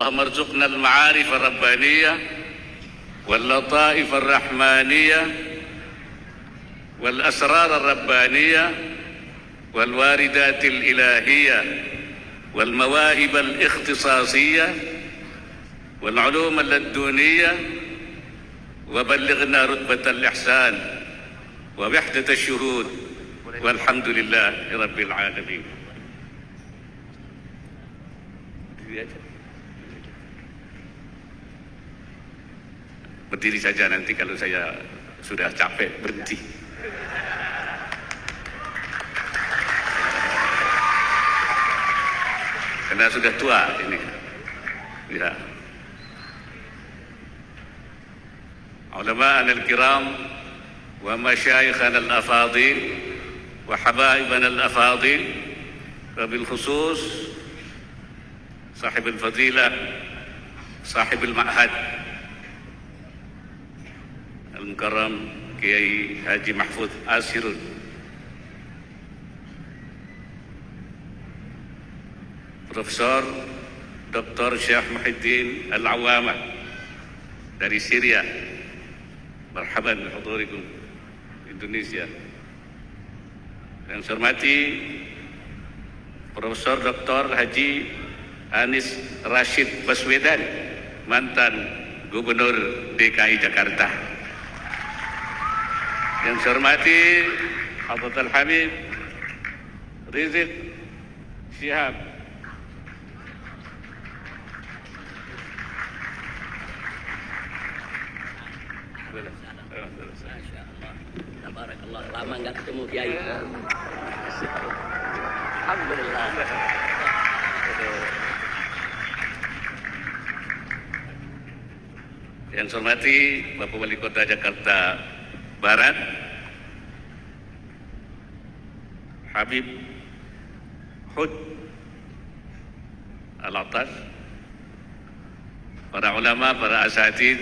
اللهم ارزقنا المعارف الربانية واللطائف الرحمانية والأسرار الربانية والواردات الإلهية والمواهب الاختصاصية والعلوم اللدنية، وبلغنا رتبة الإحسان ووحدة الشهود، والحمد لله رب العالمين. Berdiri saja, nanti kalau saya sudah capek berhenti. Karena sudah tua ini. Ya. Ulama'ana al-kiram wa masyayikhana al-afadil wa habaibana al-afadil wa bil khusus sahib al-fadilah sahib al-ma'had al-mukarram Kiai Haji Mahfud Asirun, Profesor Dr. Syekh Muhyiddin Al-Awamah dari Syria. Marhaban bihudurikum Indonesia. Yang saya hormati Profesor Dr. Haji Anies Rashid Baswedan, mantan Gubernur DKI Jakarta. Yang saya hormati Abdul Hamid Rizik Syihab, Barakallah, lama nggak ketemu Kiai. Alhamdulillah. Yang saya hormati Bapak Wali Kota Jakarta Barat Habib Hud Al-Attas, para ulama, para asatidz.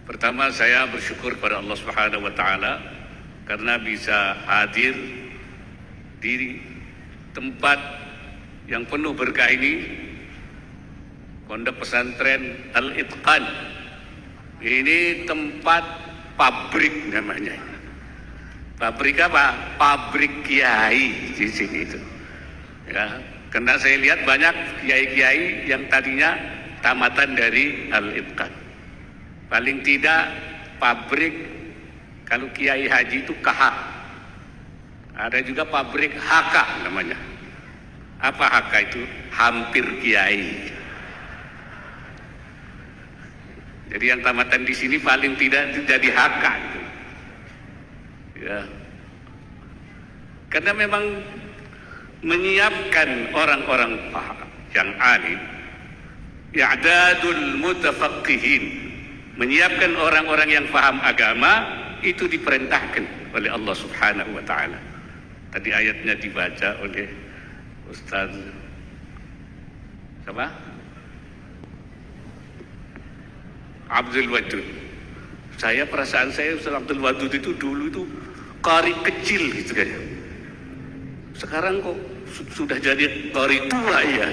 Pertama, saya bersyukur kepada Allah Subhanahu wa taala karena bisa hadir di tempat yang penuh berkah ini, Pondok Pesantren Al-Itqan. Ini tempat pabrik namanya. Pabrik apa? Pabrik kiai di sini itu. Ya, karena saya lihat banyak kiai-kiai yang tadinya tamatan dari Al-Itqan. Paling tidak pabrik, kalau kiai haji itu KH. Ada juga pabrik HK namanya. Apa HK itu? Hampir kiai. Jadi yang tamatan di sini paling tidak jadi HK itu. Ya. Karena memang menyiapkan orang-orang yang alim, i'dadul mutafaqqihin, menyiapkan orang-orang yang paham agama, itu diperintahkan oleh Allah Subhanahu wa taala. Tadi ayatnya dibaca oleh Ustaz siapa? Abdul Wadud. Perasaan saya Ustaz Abdul Wadud itu dulu itu qari kecil gitu kayaknya. Sekarang kok sudah jadi qari tua ya.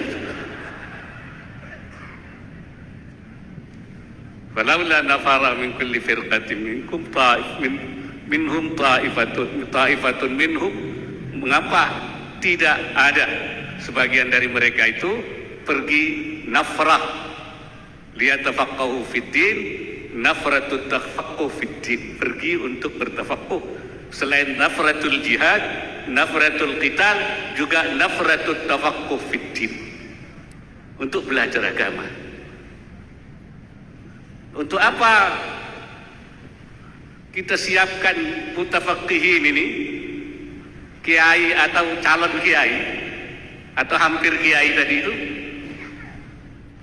Falaula nafara min kulli firqatin minkum minhum ta'ifatun minhum. Mengapa tidak ada sebagian dari mereka itu pergi nafrah liyatafaqahu fid-din, nafratut tafaqquh fid-din, pergi untuk bertafaqquh. Selain nafratul jihad, nafratul qital, juga nafratut tafaqquh fid-din, untuk belajar agama. Untuk apa kita siapkan mutafaqqihin ini, kiai atau calon kiai atau hampir kiai tadi itu?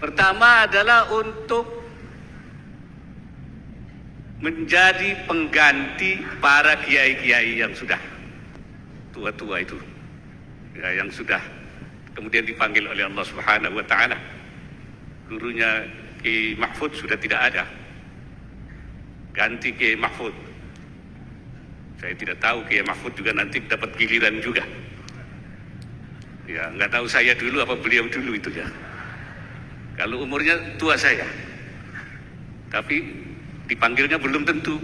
Pertama adalah untuk menjadi pengganti para kiai-kiai yang sudah tua-tua itu, ya, yang sudah kemudian dipanggil oleh Allah Subhanahu wa taala. Gurunya Kiai Mahfud sudah tidak ada, ganti Kiai Mahfud. Saya tidak tahu Kiai Mahfud juga nanti dapat giliran juga. Ya, nggak tahu saya dulu apa beliau dulu itu ya. Kalau umurnya tua saya, tapi dipanggilnya belum tentu.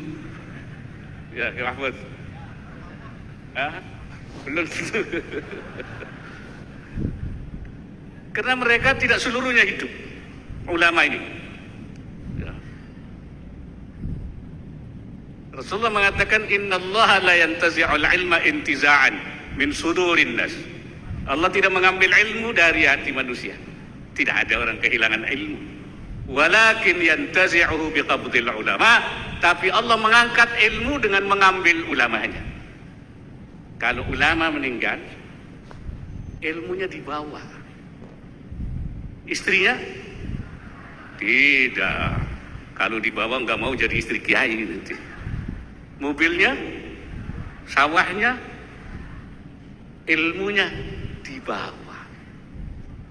Ya, Mahfud. Belum tentu. Karena mereka tidak seluruhnya hidup, ulama ini. Ya. Rasulullah mengatakan, innallaha la yantazi'ul ilma intiza'an min sudurin nas. Allah tidak mengambil ilmu dari hati manusia. Tidak ada orang kehilangan ilmu. Walakin yantazi'uhu biqabdil ulama. Tapi Allah mengangkat ilmu dengan mengambil ulamanya. Kalau ulama meninggal, ilmunya dibawa. Istrinya tidak. Kalau dibawa nggak mau jadi istri kiai nanti. Mobilnya, sawahnya, ilmunya dibawa.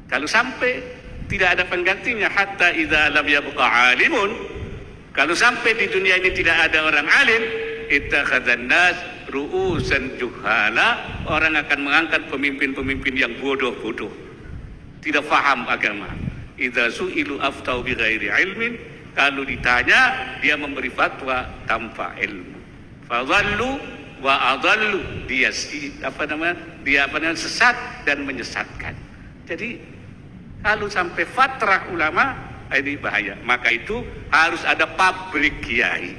Kalau sampai tidak ada penggantinya, hatta idza lam yabqa alimun, kalau sampai di dunia ini tidak ada orang alim, ittakhadhan nas ru'usan juhala, orang akan mengangkat pemimpin-pemimpin yang bodoh-bodoh, tidak faham agama. Idza su'ilu aftau bighairi ilmin, kalau ditanya dia memberi fatwa tanpa ilmu. Fadhallu wa adallu, dia sesat dan menyesatkan. Jadi kalau sampai fatrah ulama, ini bahaya. Maka itu harus ada pabrik kiai.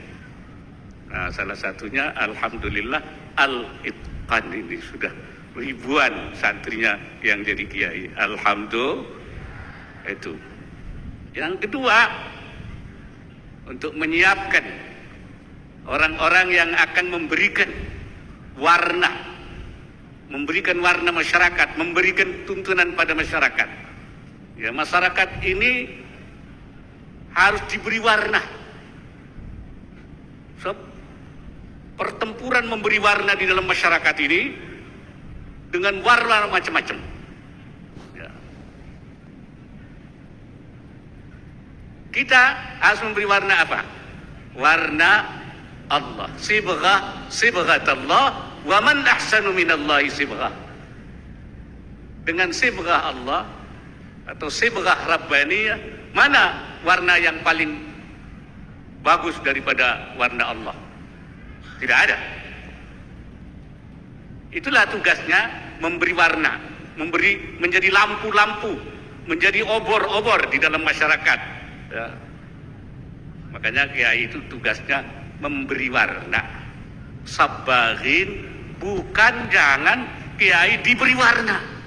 Nah, salah satunya alhamdulillah Al-Itqan ini sudah ribuan santrinya yang jadi kiai. Alhamdulillah. Itu. Yang kedua, untuk menyiapkan orang-orang yang akan memberikan warna masyarakat, memberikan tuntunan pada masyarakat. Ya, masyarakat ini harus diberi warna. So, pertempuran memberi warna di dalam masyarakat ini dengan warna macam-macam. Ya. Kita harus memberi warna apa? Warna Allah. Sibghatullah, wa man ahsanu minallahi sibghah. Dengan sibghah Allah atau sibghah rabbaniyah, mana warna yang paling bagus daripada warna Allah? Tidak ada. Itulah tugasnya, memberi warna, menjadi lampu-lampu, menjadi obor-obor di dalam masyarakat. Ya. Makanya kiai itu tugasnya memberi warna. Sabarin, bukan jangan kiai diberi warna.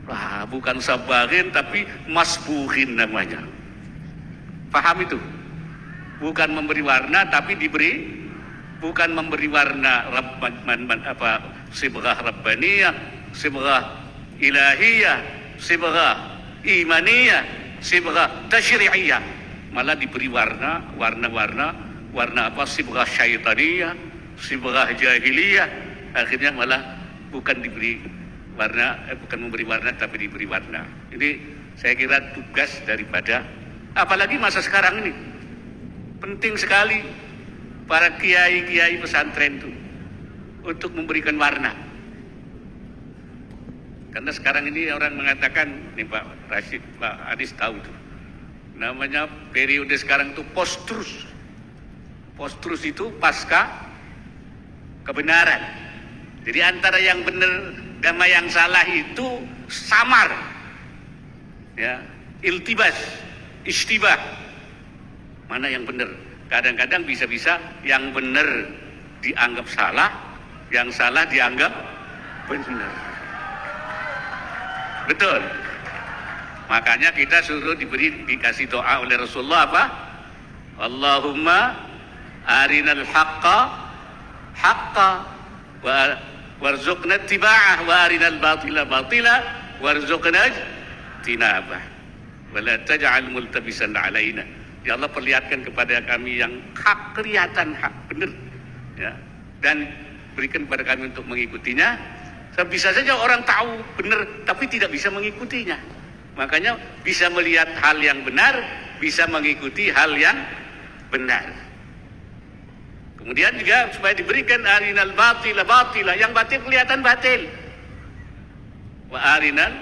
Wah, bukan sabarin tapi masbuhin namanya. Paham itu? Bukan memberi warna tapi diberi, bukan memberi warna sibghah rabbaniyah, sibghah ilahiyah, sibghah imaniyah, sibghah tasyri'iyah. Malah diberi warna apa, sibghah syaitaniyah, sibghah jahiliyah. Akhirnya malah bukan diberi warna, bukan memberi warna tapi diberi warna. Ini saya kira tugas daripada, apalagi masa sekarang ini penting sekali para kiai-kiai pesantren itu untuk memberikan warna. Karena sekarang ini orang mengatakan, nih Pak Rashid, Pak Adis tahu itu, namanya periode sekarang itu post-truth. Post-truth itu pasca kebenaran. Jadi antara yang benar sama yang salah itu samar, ya, iltibas, istibah. Mana yang benar? Kadang-kadang bisa-bisa yang benar dianggap salah, yang salah dianggap benar. Betul. Makanya kita suruh dikasih doa oleh Rasulullah apa? Allahumma arinal haqqa warzuqna ittiba'ah wa arinal batila batila warzuqna tinabah wa la taj'al multabisan alaina. Ya Allah, perlihatkan kepada kami yang hak, kelihatan hak benar, ya, dan berikan kepada kami untuk mengikutinya. Bisa saja orang tahu benar tapi tidak bisa mengikutinya. Makanya bisa melihat hal yang benar, bisa mengikuti hal yang benar. Kemudian juga supaya diberikan arinal batila batila, yang batil kelihatan batil. Wa arinal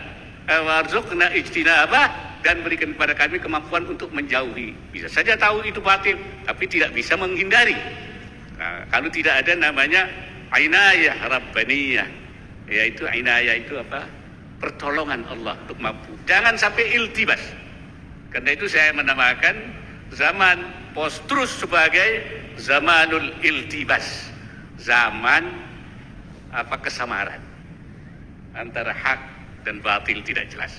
warzuqna ijtinabah, dan berikan kepada kami kemampuan untuk menjauhi. Bisa saja tahu itu batil, tapi tidak bisa menghindari. Nah, kalau tidak ada namanya inayah rabbaniyah, yaitu inayah itu apa? Pertolongan Allah untuk mampu. Jangan sampai iltibas. Karena itu saya menamakan zaman post-truth sebagai zamanul iltibas, zaman kesamaran antara hak dan batil tidak jelas.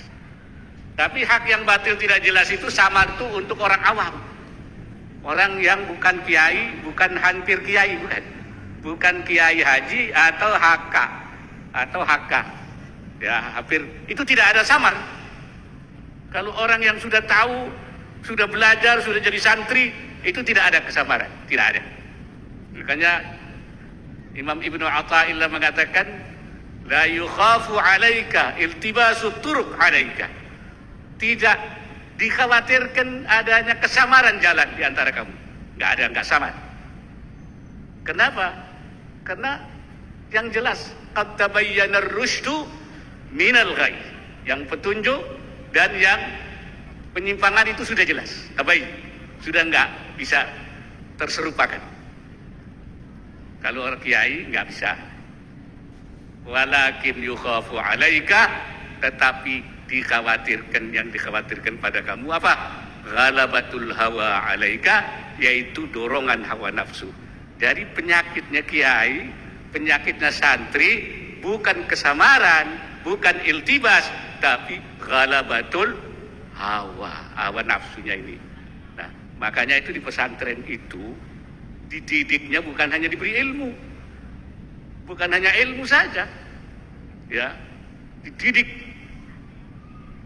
Tapi hak yang batil tidak jelas itu samar itu untuk orang awam, orang yang bukan kiai, bukan hampir kiai, bukan kiai haji atau HK, ya hampir itu tidak ada samar. Kalau orang yang sudah tahu, sudah belajar, sudah jadi santri, itu tidak ada kesamaran, tidak ada. Makanya Imam Ibnu Athaillah mengatakan, la yukhafu alaika iltibasu turuq alaika. Tidak dikhawatirkan adanya kesamaran jalan di antara kamu. Enggak samar. Kenapa? Karena yang jelas qad tabayyana ar-rusydu minal ghayy. Yang petunjuk dan yang penyimpangan itu sudah jelas. Tabayyin. Sudah enggak bisa terserupakan. Kalau orang kiai enggak bisa. Walakin yukhafu alaika, tetapi dikhawatirkan, yang dikhawatirkan pada kamu apa? Ghalabatul hawa alaika, yaitu dorongan hawa nafsu. Jadi penyakitnya kiai, penyakitnya santri bukan kesamaran, bukan iltibas, tapi ghalabatul hawa nafsunya ini. Nah, makanya itu di pesantren itu dididiknya bukan hanya diberi ilmu, bukan hanya ilmu saja, ya, dididik.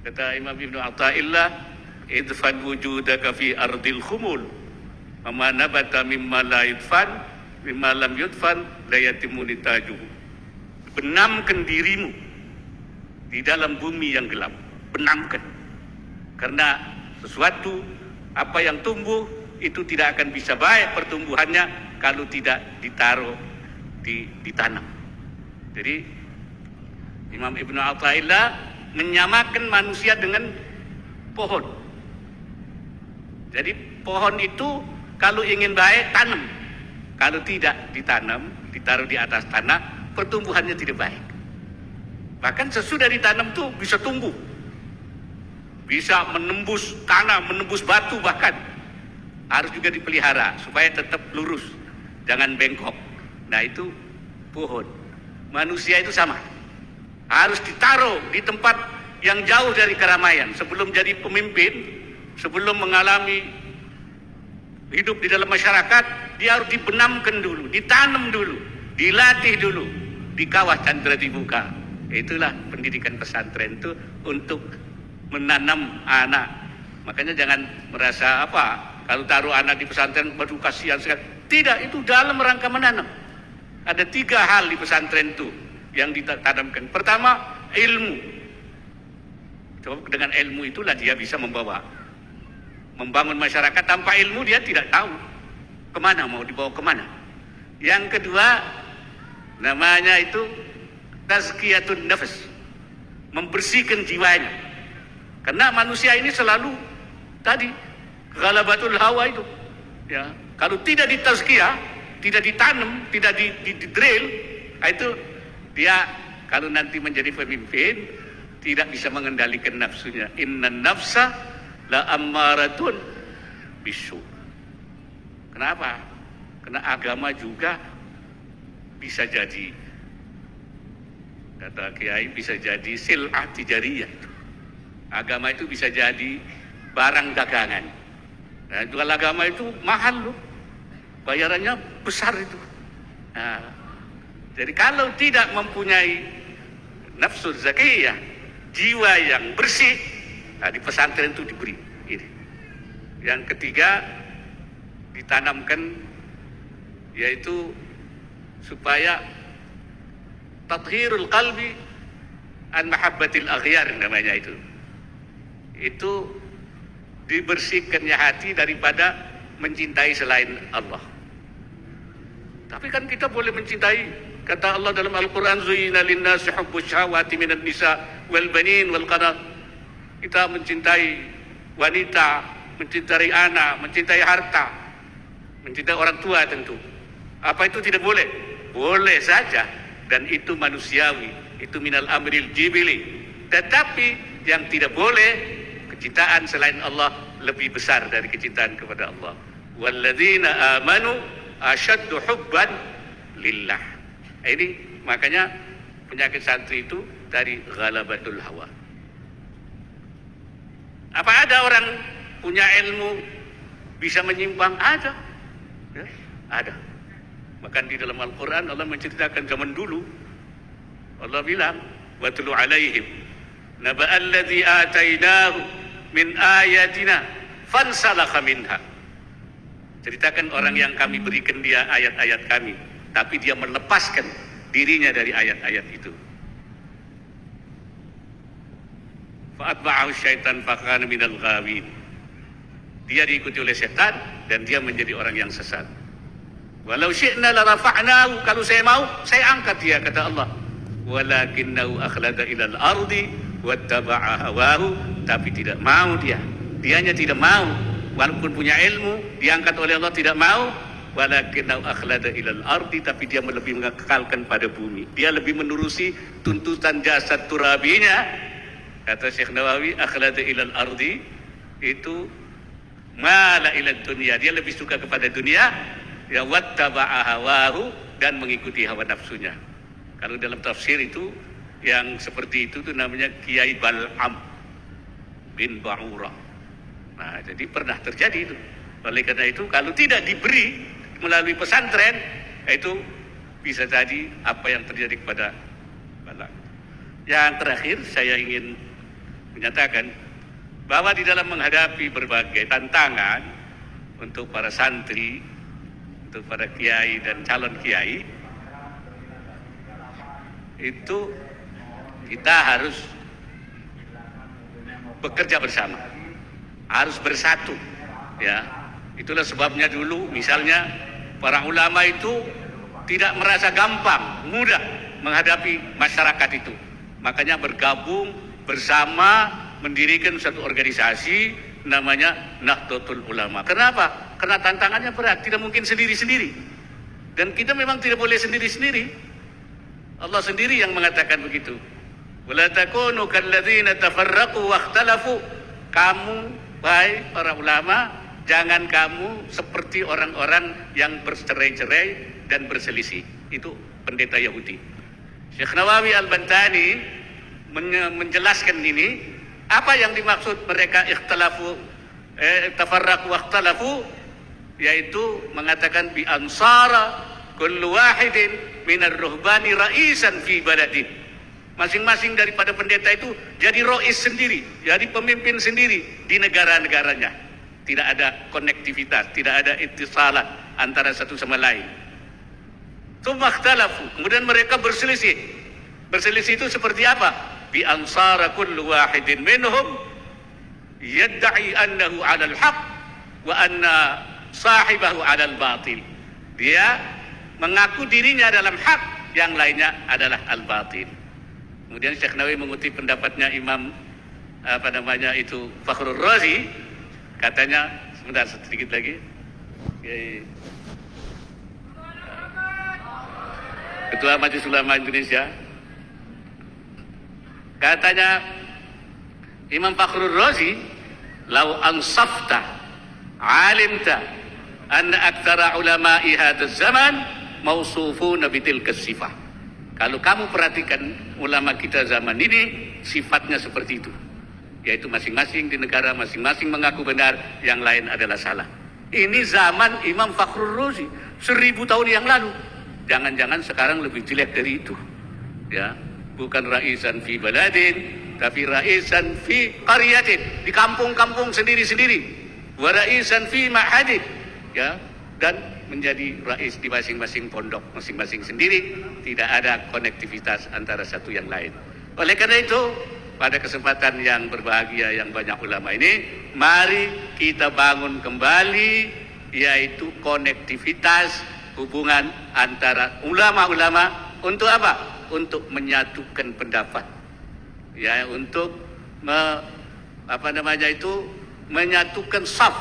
Kata Imam Ibnu Athaillah, idfan wujudaka fi ardil khumul, mama nabata mimma la yudfan, mimma lam yudfan la yatimu nitajuhu. Benamkan dirimu di dalam bumi yang gelap, benamkan. Karena sesuatu apa yang tumbuh itu tidak akan bisa baik pertumbuhannya kalau tidak ditaruh, ditanam. Jadi Imam Ibnu Athaillah menyamakan manusia dengan pohon. Jadi pohon itu kalau ingin baik tanam, kalau tidak ditanam, ditaruh di atas tanah, pertumbuhannya tidak baik. Bahkan sesudah ditanam tuh bisa tumbuh, bisa menembus tanah, menembus batu, bahkan harus juga dipelihara supaya tetap lurus, jangan bengkok. Nah itu pohon. Manusia itu sama, harus ditaruh di tempat yang jauh dari keramaian. Sebelum jadi pemimpin, sebelum mengalami hidup di dalam masyarakat, dia harus dibenamkan dulu, ditanam dulu, dilatih dulu, di kawah candra dibuka. Itulah pendidikan pesantren itu, untuk menanam anak. Makanya jangan merasa kalau taruh anak di pesantren, waduh kasihan sekali. Tidak, itu dalam rangka menanam. Ada 3 hal di pesantren itu yang ditanamkan. Pertama, ilmu. Coba dengan ilmu itulah dia bisa membangun masyarakat. Tanpa ilmu dia tidak tahu kemana, mau dibawa kemana. Yang kedua, namanya itu tazkiyatun nafs, membersihkan jiwanya. Karena manusia ini selalu tadi ghalabatul hawa itu, ya. Kalau tidak ditazkiyah, tidak ditanam, tidak didrill, itu dia kalau nanti menjadi pemimpin tidak bisa mengendalikan nafsunya. Innan nafsa la ammaratun bisu. Kenapa? Karena agama juga bisa jadi, kata kiai, bisa jadi sil'ah tijariyah. Agama itu bisa jadi barang dagangan. Nah, jual agama itu mahal loh, bayarannya besar itu. Nah, jadi kalau tidak mempunyai nafsu zakiyah, jiwa yang bersih, nah di pesantren itu diberi ini. Yang ketiga, ditanamkan, yaitu supaya tathhirul qalbi an mahabbatil aghyar, namanya itu. Itu dibersihkannya hati daripada mencintai selain Allah. Tapi kan kita boleh mencintai, kata Allah dalam Al-Quran, zuyyina linnasi hubbus syahawati minan nisa wal banin wal qanat kita mencintai wanita, mencintai anak, mencintai harta, mencintai orang tua tentu. Apa itu tidak boleh? Boleh saja, dan itu manusiawi, itu minal amril jibili. Tetapi yang tidak boleh, kecintaan selain Allah lebih besar dari kecintaan kepada Allah. Walladzina amanu asyaddu hubban lillah. Ini makanya penyakit santri itu dari ghalabatul hawa. Apa ada orang punya ilmu bisa menyimpang? Ada, ya, ada. Bahkan di dalam Al-Quran Allah menceritakan zaman dulu. Allah bilang, watlu alaihim naba'alladzi atainahu min ayatina fansalakha minha. Ceritakan orang yang kami berikan dia ayat-ayat kami, tapi dia melepaskan dirinya dari ayat-ayat itu. Fa'atba'ahu syaitan fakana minal ghawin. Dia diikuti oleh setan dan dia menjadi orang yang sesat. Walau syi'na la rafa'nahu, kalau saya mau saya angkat dia, kata Allah. Walakinnahu akhlada ilal ardi wattaba'a hawahu, tapi tidak mau dia. Dianya tidak mau, walaupun punya ilmu, diangkat oleh Allah tidak mau. Walakinnahu akhlada ilal ardi, tapi dia lebih mengekalkan pada bumi. Dia lebih menurusi tuntutan jasad turabinya. Kata Syekh Nawawi, akhlada ilal ardi itu mala ilal dunia, dia lebih suka kepada dunia. Ya wattaba'a hawahu, dan mengikuti hawa nafsunya. Kalau dalam tafsir itu yang seperti itu namanya Kiai Bal'am bin Ba'ura. Nah, jadi pernah terjadi itu. Oleh karena itu kalau tidak diberi melalui pesantren, itu bisa jadi apa yang terjadi kepada Bal'am. Yang terakhir saya ingin menyatakan bahwa di dalam menghadapi berbagai tantangan untuk para santri, untuk para kiai dan calon kiai, itu kita harus bekerja bersama, harus bersatu, ya. Itulah sebabnya dulu misalnya para ulama itu tidak merasa gampang, mudah menghadapi masyarakat itu. Makanya bergabung bersama mendirikan satu organisasi namanya Nahdlatul Ulama. Kenapa? Karena tantangannya berat, tidak mungkin sendiri-sendiri. Dan kita memang tidak boleh sendiri-sendiri. Allah sendiri yang mengatakan begitu. Wala takunu kalladzina tafarraqu wakhtalafu. Kamu, wahai para ulama, jangan kamu seperti orang-orang yang bercerai-cerai dan berselisih. Itu pendeta Yahudi. Syekh Nawawi Al-Bantani menjelaskan ini, apa yang dimaksud mereka ikhtalafu, tafarraqu wakhtalafu, yaitu mengatakan bi ansara kullu wahidin minar ruhbani ra'isan fi baladih. Masing-masing daripada pendeta itu jadi rois sendiri, jadi pemimpin sendiri di negara-negaranya. Tidak ada konektivitas, tidak ada ittisalah antara satu sama lain. Tsumma ikhtalafu, kemudian mereka berselisih. Berselisih itu seperti apa? Bi ansara kullu wahidin minhum yadda'i annahu 'alal haqq wa anna sahibahu 'alal batil. Dia mengaku dirinya dalam hak, yang lainnya adalah al-batil. Kemudian Syekh Nawawi mengutip pendapatnya Imam Fakhrul Razi, katanya, sebentar sedikit lagi. Ketua Majelis Ulama Indonesia, katanya Imam Fakhrul Razi, "Lau ansafta alimta anna aktsara ulama'i hadzal zaman mausufuna bitilka sifah." Kalau kamu perhatikan ulama kita zaman ini sifatnya seperti itu, yaitu masing-masing di negara masing-masing mengaku benar, yang lain adalah salah. Ini zaman Imam Fakhrul Razi 1000 tahun yang lalu. Jangan-jangan sekarang lebih jelek dari itu, ya. Bukan raisan fi baladin, tapi raisan fi qaryatin, di kampung-kampung sendiri-sendiri. Wa raisan fi ma'hadin, ya, dan menjadi rais di masing-masing pondok, masing-masing sendiri, tidak ada konektivitas antara satu yang lain. Oleh karena itu, pada kesempatan yang berbahagia yang banyak ulama ini, mari kita bangun kembali, yaitu konektivitas hubungan antara ulama-ulama. Untuk apa? Untuk menyatukan pendapat, ya, untuk menyatukan saf,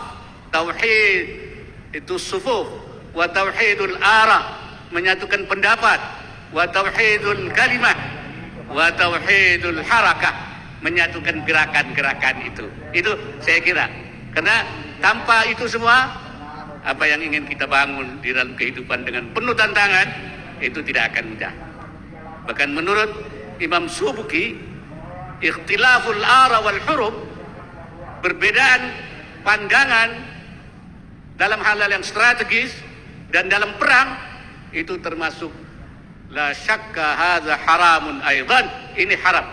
tauhid itu sufuf, wa tauhidul ara, menyatukan pendapat, wa tauhidul kalimah, wa tauhidul harakah, menyatukan gerakan-gerakan itu. Itu saya kira. Karena tanpa itu semua, apa yang ingin kita bangun di dalam kehidupan dengan penuh tantangan, itu tidak akan mudah. Bahkan menurut Imam Subki, ikhtilaful ara wal huruf, perbedaan pandangan dalam hal-hal yang strategis dan dalam perang, itu termasuk la syakka hadza haramun aidan, ini haram,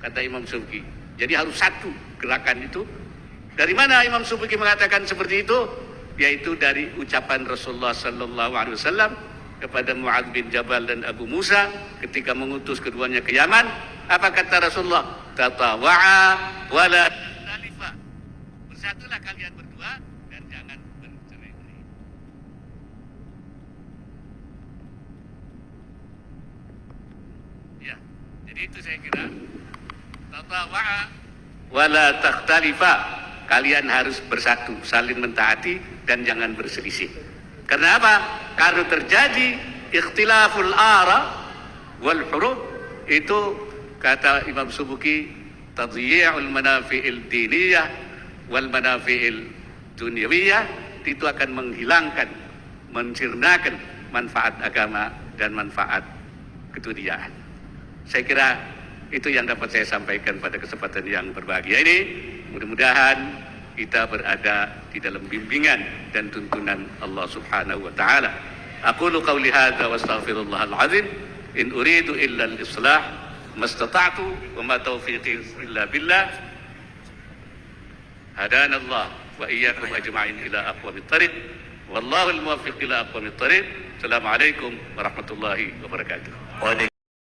kata Imam Subki. Jadi harus satu gerakan itu. Dari mana Imam Subki mengatakan seperti itu? Yaitu dari ucapan Rasulullah sallallahu alaihi wasallam kepada Mu'adz bin Jabal dan Abu Musa ketika mengutus keduanya ke Yaman. Apa kata Rasulullah? Tatawa'a wala talifa. Bersatulah kalian berdua dan jangan bercerai-berai. Ya, jadi itu saya kira. Tatawa'a wala takhtalifa. Kalian harus bersatu, saling mentaati dan jangan berselisih. Karena apa? Karena terjadi ikhtilaful ara wal huruf, itu kata Imam Subki, tadyi'ul manafi'il diniyah wal manafi'il dunyawiyah, itu akan menghilangkan, mencirnakan manfaat agama dan manfaat keduniaan. Saya kira itu yang dapat saya sampaikan pada kesempatan yang berbahagia ini. Mudah-mudahan kita berada di dalam bimbingan dan tuntunan Allah Subhanahu wa taala. Aqulu qawli hadza wa astaghfirullahal azim. In uridu illa al-islah mastata'tu wa ma taufiqi illa billah. Hadana Allah wa iyyakum ajma'in ila aqwamit thariq. Wallahu al-muwaffiq ila aqwamit thariq. Assalamualaikum warahmatullahi wabarakatuh.